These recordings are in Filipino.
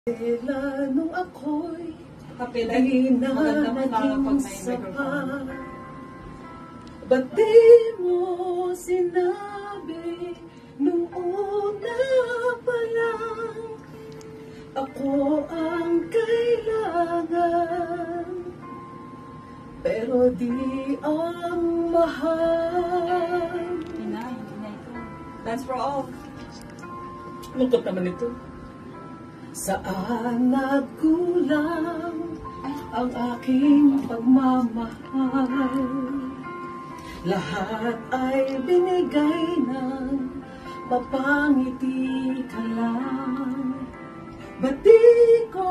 Kapila nung ako'y Kapila, di na maganda mo na naging pag may sapat. microphone. Ba't di mo sinabi nung una pa lang ako ang kailangan, pero di ang mahal. Hindi na ito. Dance for all. Lungkot naman ito. Saan nagkulang ang aking pagmamahal? Lahat ay binigay ng mapangiti ka lang. Ba't di ko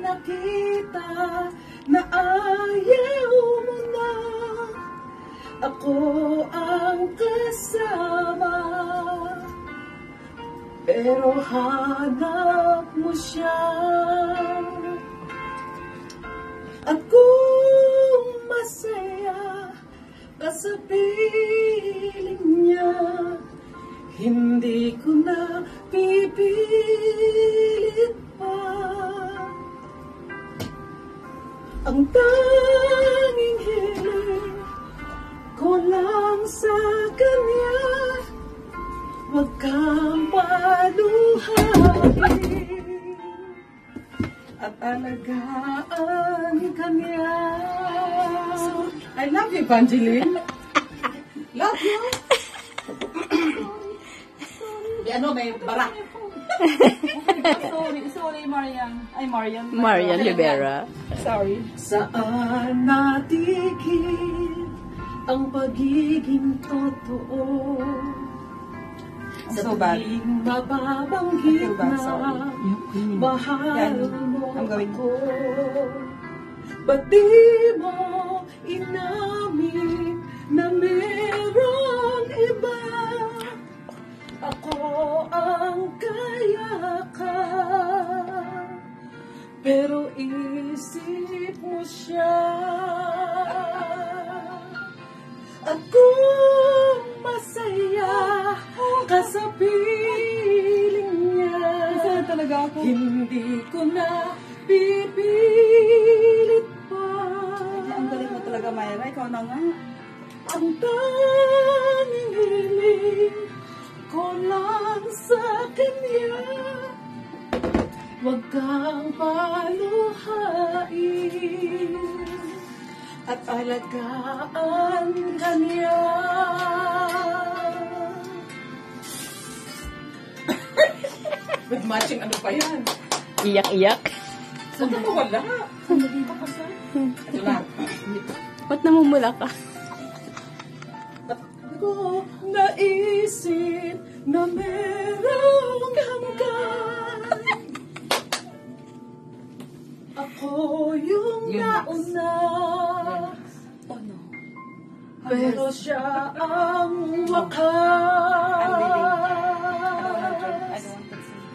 nakita na ayaw mo na ako ang kasama? Pero hanap mo siya. At kung masaya ka sa piling niya, hindi ko na pipilit pa. Ang tanging hiling ko lang sa kanya, huwag kang paluhain at alagaan ka niya. I love you, Evangeline. Love you. May barak. Sorry, Marian. Ay, Marian. Marian Rivera. Sorry. Saan natigil ang pagiging totoo? So bad. Mababanggit I feel bad, na sorry. mahal mo I'm going. ako. Ba't di mo inamin na merong iba? Ako ang kaya ka, pero isip mo siya. At kung masaya ka sa piling niya, Saan talaga ako? hindi ko na pipilit pa. Ang galing mo talaga, Mayra. Ikaw na nga. Ang tanging hiling ko lang sa kanya, huwag kang paluhain at alagaan ka niya. With matching ano pa yan? Iyak-iyak. Saan ka wala? Sandali ka pa sa? Ito lang. Ba't namumula ka? Ba't ko naisip na merong hanggan? Ako yung nauna, Oh, no. pero siya ang I'm leaving. I wakas. don't want to sing.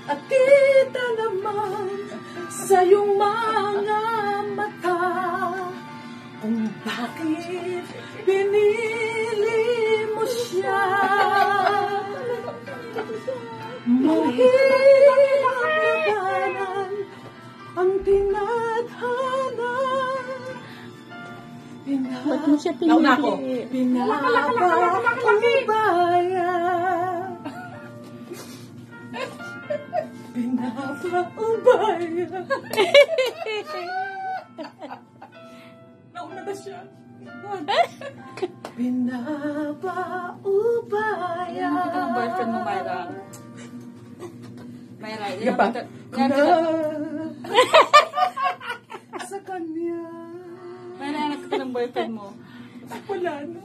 At kita naman sa iyong mga mata kung bakit pinili mo siya. Mahirap labanan ang tinadhana. Ba't mo siya pinili? Pinapaubaya. Pinapaubaya. Nauna na siya. Pinapaubaya. Yan ang boyfriend mo, Mayra. Mayra, yan Yan pa. ang- yan ang- Sa kanya. Mayra, yan ang boyfriend mo. Wala na.